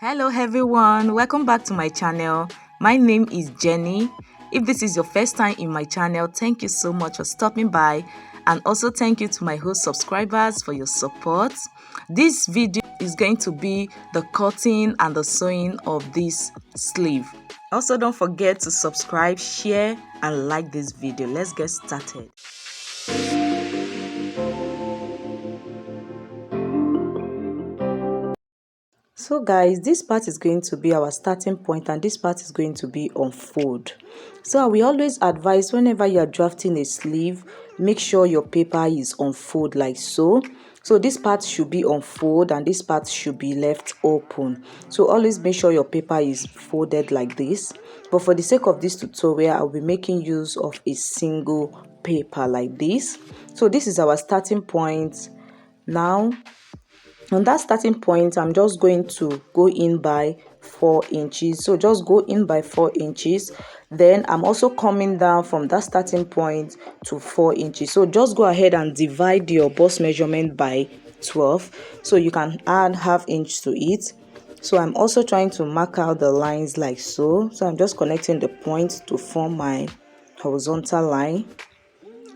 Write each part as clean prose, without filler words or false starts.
Hello everyone, welcome back to my channel. My name is Jenny. If this is your first time in my channel, thank you so much for stopping by, and also thank you to my host subscribers for your support. This video is going to be the cutting and the sewing of this sleeve. Also, don't forget to subscribe, share and like this video. Let's get started. So guys, this part is going to be our starting point, and this part is going to be on fold. So we always advise, whenever you are drafting a sleeve, make sure your paper is on fold like so. So this part should be on fold and this part should be left open. So always make sure your paper is folded like this. But for the sake of this tutorial, I'll be making use of a single paper like this. So this is our starting point. Now on that starting point, I'm just going to go in by 4 inches. So just go in by 4 inches. Then I'm also coming down from that starting point to 4 inches. So just go ahead and divide your bust measurement by 12, so you can add ½ inch to it. So I'm also trying to mark out the lines like so. So I'm just connecting the points to form my horizontal line.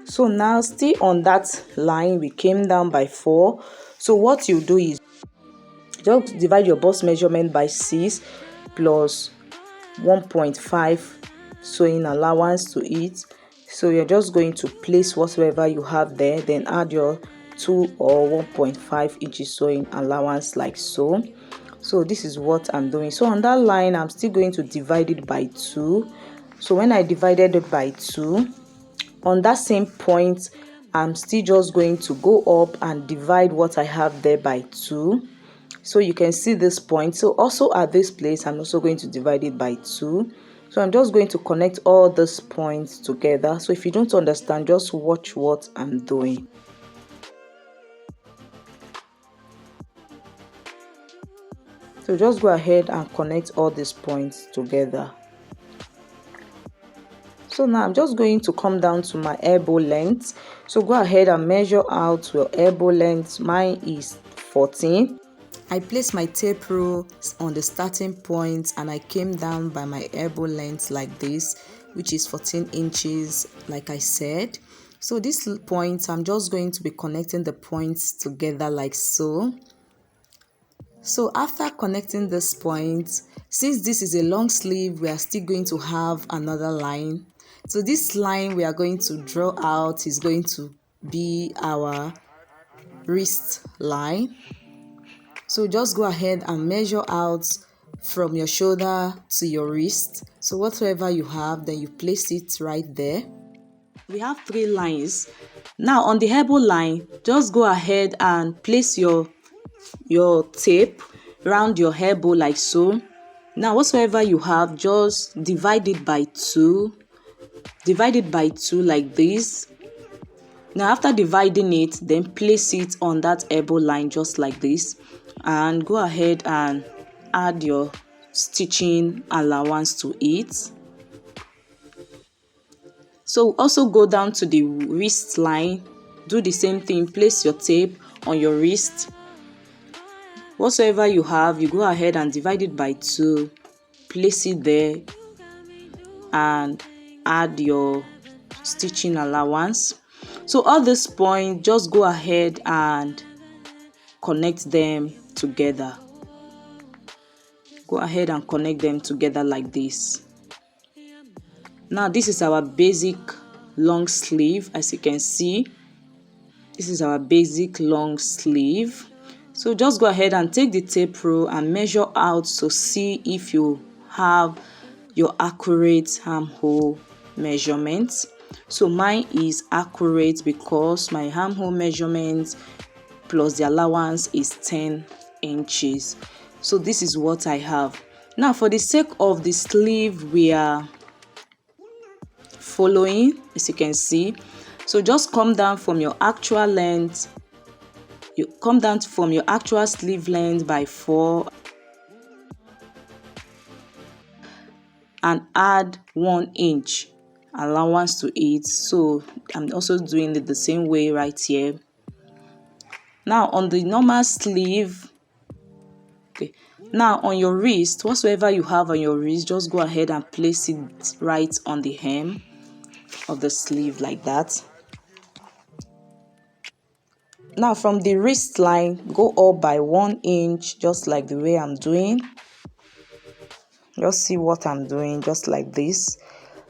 So now, still on that line, we came down by 4. So what you do is just divide your bust measurement by 6 plus 1.5 sewing allowance to it. So you're just going to place whatever you have there, then add your 2 or 1.5 inches sewing allowance like so. So this is what I'm doing. So on that line, I'm still going to divide it by 2. So when I divided it by 2, on that same point, I'm still just going to go up and divide what I have there by 2. So you can see this point. So also at this place, I'm also going to divide it by 2. So I'm just going to connect all these points together. So if you don't understand, just watch what I'm doing. So just go ahead and connect all these points together. So now I'm just going to come down to my elbow length. So go ahead and measure out your elbow length. Mine is 14. I placed my tape rule on the starting point and I came down by my elbow length like this, which is 14 inches like I said. So this point, I'm just going to be connecting the points together like so. So after connecting this point, since this is a long sleeve, we are still going to have another line. So this line we are going to draw out is going to be our wrist line. So just go ahead and measure out from your shoulder to your wrist. So whatever you have, then you place it right there. We have 3 lines. Now on the elbow line, just go ahead and place your tape around your elbow like so. Now whatsoever you have, just divide it by 2. Divide it by 2 like this. Now after dividing it, then place it on that elbow line just like this, and go ahead and add your stitching allowance to it. So also go down to the wrist line, do the same thing, place your tape on your wrist. Whatsoever you have, you go ahead and divide it by 2, place it there and add your stitching allowance. So all these points, just go ahead and connect them together. Go ahead and connect them together like this. Now this is our basic long sleeve. As you can see, this is our basic long sleeve. So just go ahead and take the tape rule and measure out to see if you have your accurate armhole measurements. So mine is accurate because my armhole measurement plus the allowance is 10 inches. So this is what I have. Now for the sake of the sleeve we are following, as you can see, so just come down from your actual length. You come down from your actual sleeve length by 4 and add 1 inch allowance to it. So I'm also doing it the same way right here. Now on the normal sleeve, okay, Now on your wrist, whatsoever you have on your wrist, just go ahead and place it right on the hem of the sleeve like that. Now from the wrist line, go up by 1 inch, just like the way I'm doing. Just see what I'm doing, just like this.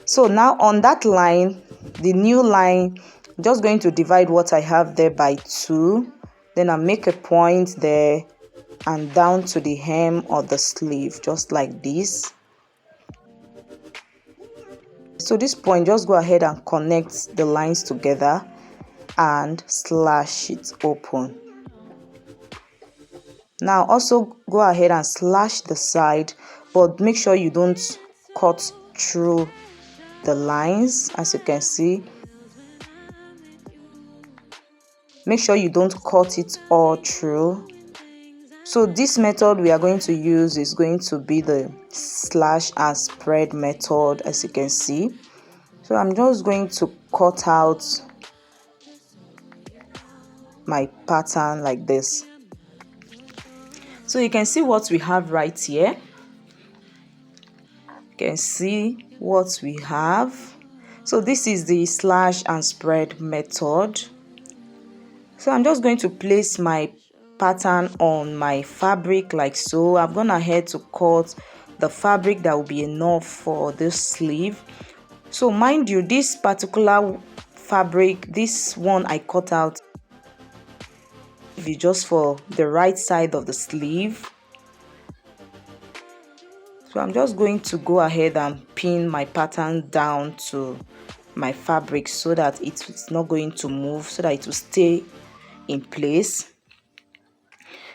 So now on that line, the new line, I'm just going to divide what I have there by 2. Then I make a point there and down to the hem of the sleeve, just like this. So this point, just go ahead and connect the lines together and slash it open. Now also go ahead and slash the side, but make sure you don't cut through the lines. As you can see, make sure you don't cut it all through. So this method we are going to use is going to be the slash and spread method, as you can see. So I'm just going to cut out my pattern like this. So you can see what we have right here. You can see what we have. So this is the slash and spread method. So I'm just going to place my pattern on my fabric like so. I'm gonna ahead to cut the fabric that will be enough for this sleeve. So mind you, this particular fabric, this one I cut out is just for the right side of the sleeve. So I'm just going to go ahead and pin my pattern down to my fabric so that it's not going to move, so that it will stay in place.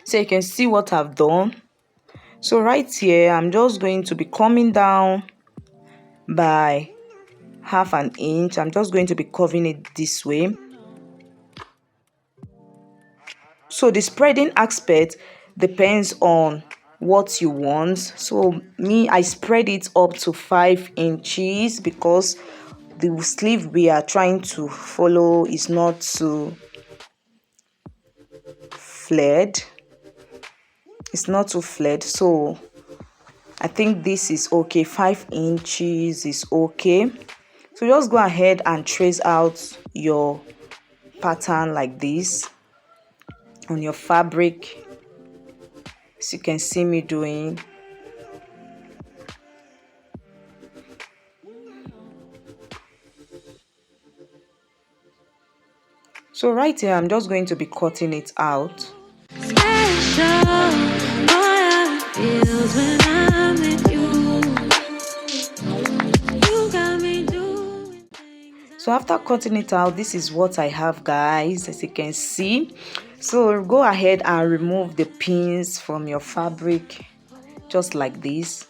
So you can see what I've done. So right here, I'm just going to be coming down by 1/2 inch. I'm just going to be curving it this way. So the spreading aspect depends on what you want. So me, I spread it up to 5 inches because the sleeve we are trying to follow is not too flared. It's not too flared, so I think this is okay. 5 inches is okay. So just go ahead and trace out your pattern like this on your fabric, as you can see me doing. So right here, I'm just going to be cutting it out. So after cutting it out, this is what I have, guys, as you can see. So go ahead and remove the pins from your fabric, just like this.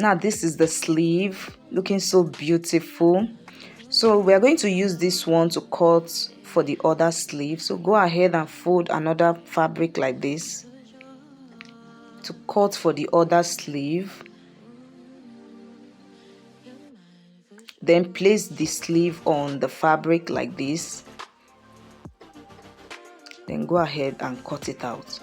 Now this is the sleeve, looking so beautiful. So we're going to use this one to cut for the other sleeve. So go ahead and fold another fabric like this to cut for the other sleeve. Then place the sleeve on the fabric like this. Then go ahead and cut it out.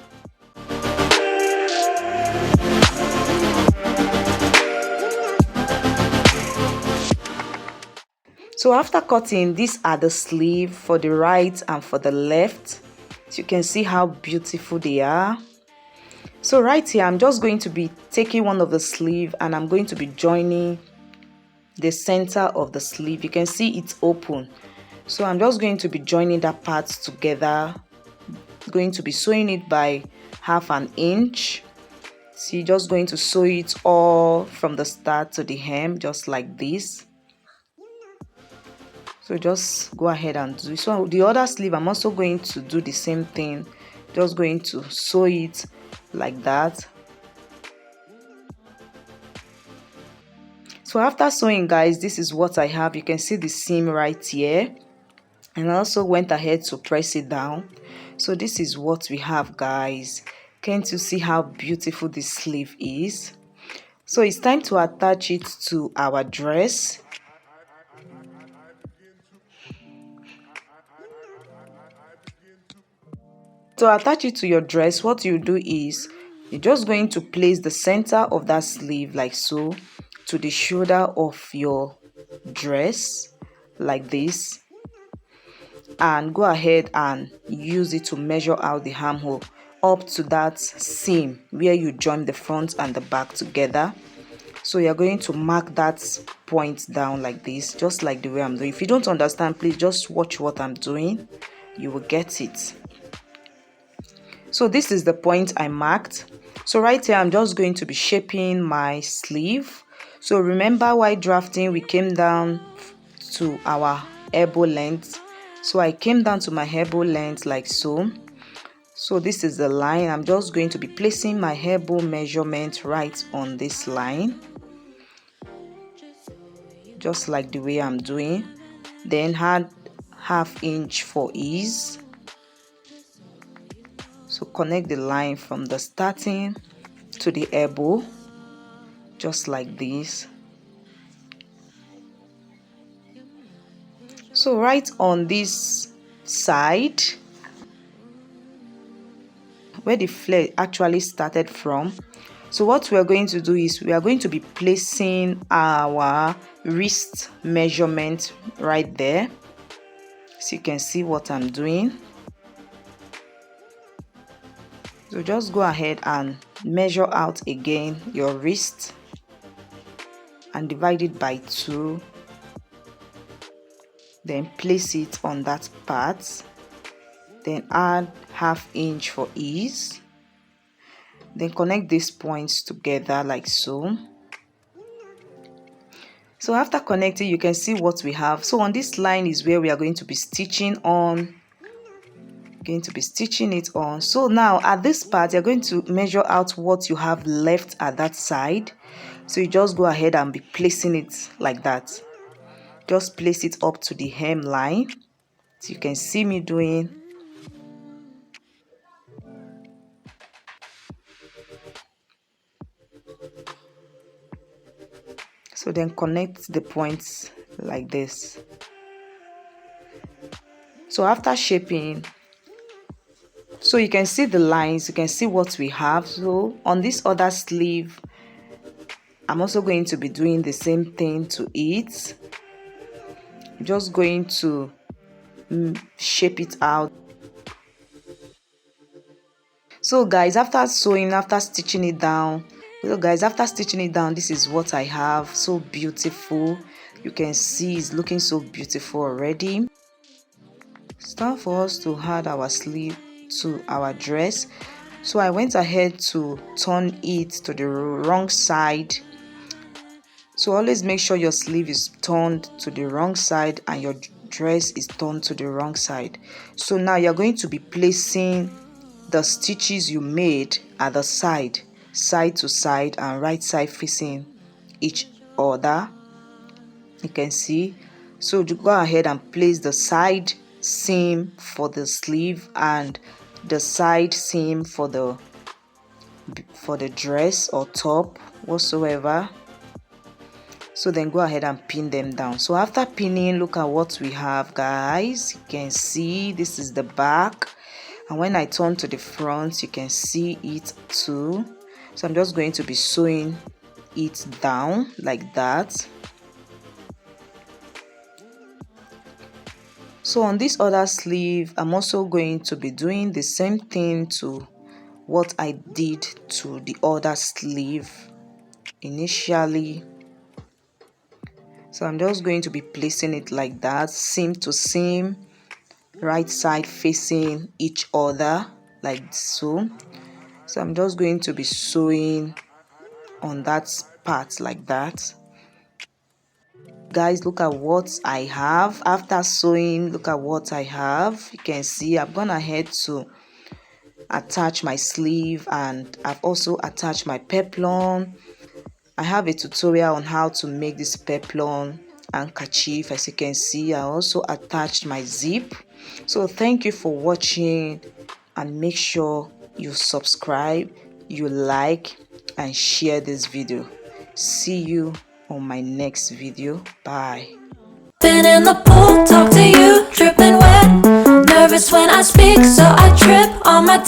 So after cutting, these are the sleeve for the right and for the left. So you can see how beautiful they are. So right here, I'm just going to be taking one of the sleeve and I'm going to be joining the center of the sleeve. You can see it's open. So I'm just going to be joining that part together. Going to be sewing it by 1/2 inch. So you're just going to sew it all from the start to the hem, just like this. So just go ahead and do. So the other sleeve, I'm also going to do the same thing. Just going to sew it like that. So after sewing, guys, this is what I have. You can see the seam right here, and I also went ahead to press it down. So this is what we have, guys. Can't you see how beautiful this sleeve is? So it's time to attach it to our dress. To attach it to your dress, what you do is You're just going to place the center of that sleeve like so to the shoulder of your dress like this, and go ahead and use it to measure out the armhole up to that seam where you join the front and the back together. So you're going to mark that point down like this, just like the way I'm doing. If you don't understand, please just watch what I'm doing, you will get it. So this is the point I marked. So right here I'm just going to be shaping my sleeve. So remember, while drafting we came down to our elbow length. So I came down to my elbow length like so. So this is the line. I'm just going to be placing my elbow measurement right on this line, just like the way I'm doing. Then add ½ inch for ease. So connect the line from the starting to the elbow, just like this. So right on this side where the flare actually started from, so what we are going to do is we are going to be placing our wrist measurement right there, so you can see what I'm doing. So just go ahead and measure out again your wrist and divide it by 2, then place it on that part, then add ½ inch for ease, then connect these points together like so. So after connecting, you can see what we have. So on this line is where we are going to be stitching on, it on. So now at this part you're going to measure out what you have left at that side. So you just go ahead and be placing it like that. Just place it up to the hemline, so you can see me doing. So then connect the points like this. So after shaping, so you can see the lines, you can see what we have. So on this other sleeve, I'm also going to be doing the same thing to it. I'm just going to shape it out. So guys, after stitching it down, this is what I have. So beautiful. You can see it's looking so beautiful already. It's time for us to add our sleeve to our dress. So I went ahead to turn it to the wrong side. So always make sure your sleeve is turned to the wrong side and your dress is turned to the wrong side. So now you're going to be placing the stitches you made at the side to side, and right side facing each other. You can see. So you go ahead and place the side seam for the sleeve and the side seam for the dress or top whatsoever. So then go ahead and pin them down. So after pinning, look at what we have, guys. You can see this is the back, and when I turn to the front you can see it too. So I'm just going to be sewing it down like that. So on this other sleeve, I'm also going to be doing the same thing to what I did to the other sleeve initially. So I'm just going to be placing it like that, seam to seam, right side facing each other like so. So I'm just going to be sewing on that part like that. Guys, look at what I have after sewing. Look at what I have. You can see I've gone ahead to attach my sleeve, and I've also attached my peplum. I have a tutorial on how to make this peplum handkerchief. As you can see, I also attached my zip. So thank you for watching, and make sure you subscribe, you like and share this video. See you on my next video. Bye. Been in the pool, talk to you, dripping wet. Nervous when I speak, so I trip on my